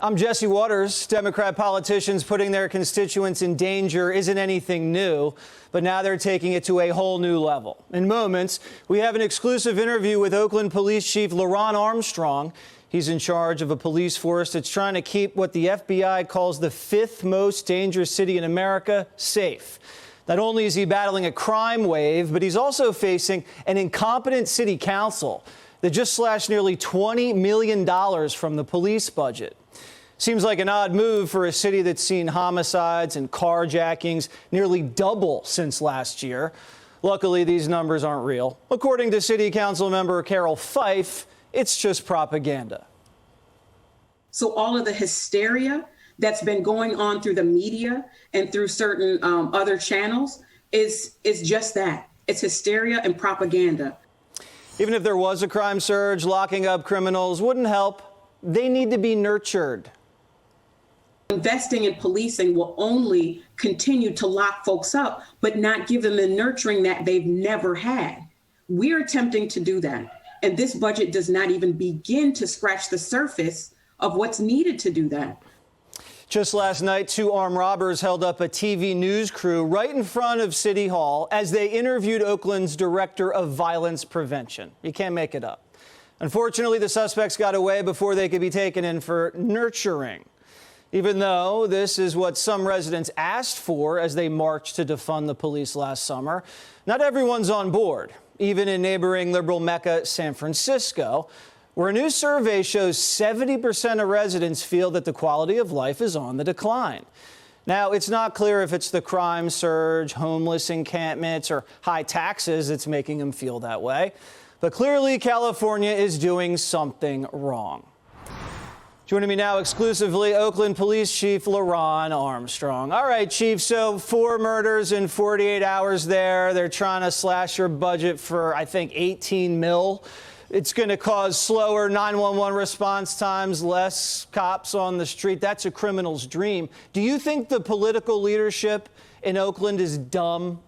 I'm Jesse Waters. Democrat politicians putting their constituents in danger isn't anything new, but now they're taking it to a whole new level. In moments, we have an exclusive interview with Oakland Police Chief Leronne Armstrong. He's in charge of a police force that's trying to keep what the FBI calls the fifth most dangerous city in America safe. Not only is he battling a crime wave, but he's also facing an incompetent city council that just slashed nearly $20 million from the police budget. Seems like an odd move for a city that's seen homicides and carjackings nearly double since last year. Luckily, these numbers aren't real. According to City Council member Carol Fife, it's just propaganda. So all of the hysteria that's been going on through the media and through certain other channels is just that. It's hysteria and propaganda. Even if there was a crime surge, locking up criminals wouldn't help. They need to be nurtured. Investing in policing will only continue to lock folks up, but not give them the nurturing that they've never had. We're attempting to do that. And this budget does not even begin to scratch the surface of what's needed to do that. Just last night, two armed robbers held up a TV news crew right in front of City Hall as they interviewed Oakland's director of violence prevention. You can't make it up. Unfortunately, the suspects got away before they could be taken in for nurturing. Even though this is what some residents asked for as they marched to defund the police last summer, not everyone's on board, even in neighboring liberal Mecca, San Francisco, where a new survey shows 70% of residents feel that the quality of life is on the decline. Now, it's not clear if it's the crime surge, homeless encampments, or high taxes that's making them feel that way. But clearly, California is doing something wrong. Joining me now exclusively, Oakland Police Chief Leronne Armstrong. All right, Chief, so 4 murders in 48 hours there. They're trying to slash your budget for, I think, 18 mil. It's going to cause slower 911 response times, less cops on the street. That's a criminal's dream. Do you think the political leadership in Oakland is dumb?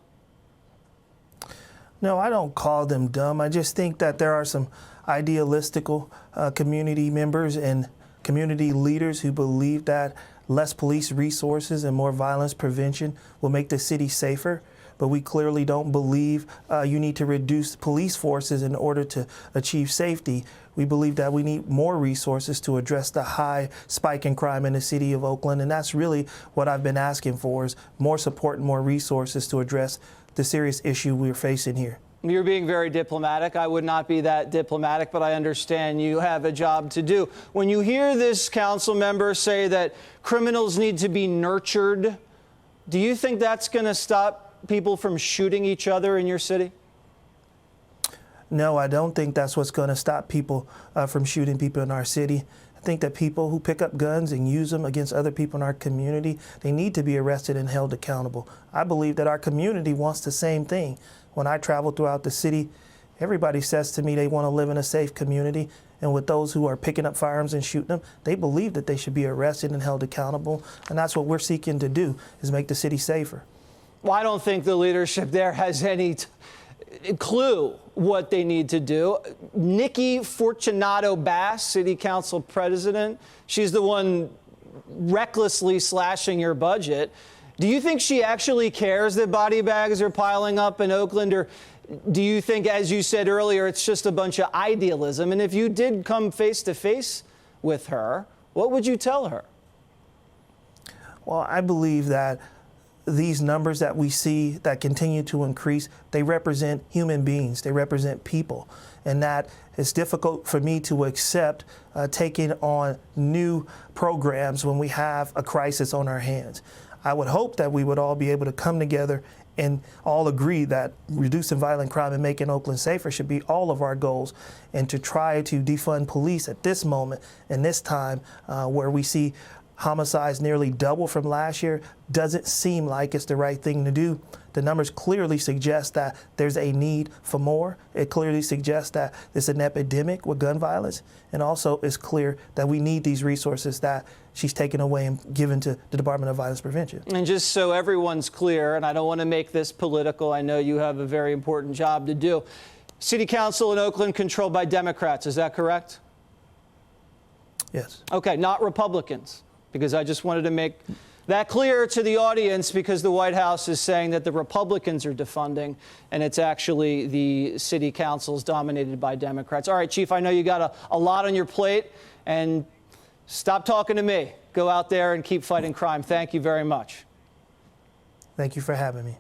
No, I don't call them dumb. I just think that there are some idealistical community members and community leaders who believe that less police resources and more violence prevention will make the city safer. But we clearly don't believe you need to reduce police forces in order to achieve safety. We believe that we need more resources to address the high spike in crime in the city of Oakland. And that's really what I've been asking for, is more support and more resources to address the serious issue we're facing here. You're being very diplomatic. I would not be that diplomatic, but I understand you have a job to do. When you hear this council member say that criminals need to be nurtured, do you think that's going to stop people from shooting each other in your city? No, I don't think that's what's going to stop people from shooting people in our city. I think that people who pick up guns and use them against other people in our community, they need to be arrested and held accountable. I believe that our community wants the same thing. When I travel throughout the city, everybody says to me they want to live in a safe community. And with those who are picking up firearms and shooting them, they believe that they should be arrested and held accountable. And that's what we're seeking to do, is make the city safer. Well, I don't think the leadership there has any clue what they need to do. Nikki Fortunato Bass, City Council President, she's the one recklessly slashing your budget. Do you think she actually cares that body bags are piling up in Oakland, or do you think, as you said earlier, it's just a bunch of idealism? And if you did come face to face with her, what would you tell her? Well, I believe that these numbers that we see that continue to increase, they represent human beings, they represent people, and that it's difficult for me to accept taking on new programs when we have a crisis on our hands. I would hope that we would all be able to come together and all agree that reducing violent crime and making Oakland safer should be all of our goals, and to try to defund police at this moment and this time where we see homicides nearly double from last year doesn't seem like it's the right thing to do. The numbers clearly suggest that there's a need for more. It clearly suggests that there's an epidemic with gun violence. And also it's clear that we need these resources that she's taken away and given to the Department of Violence Prevention. And just so everyone's clear, and I don't want to make this political, I know you have a very important job to do. City Council in Oakland controlled by Democrats, is that correct? Yes. Okay, not Republicans, because I just wanted to make that clear to the audience, because the White House is saying that the Republicans are defunding, and it's actually the city councils dominated by Democrats. All right, Chief, I know you got a lot on your plate, and stop talking to me. Go out there and keep fighting crime. Thank you very much. Thank you for having me.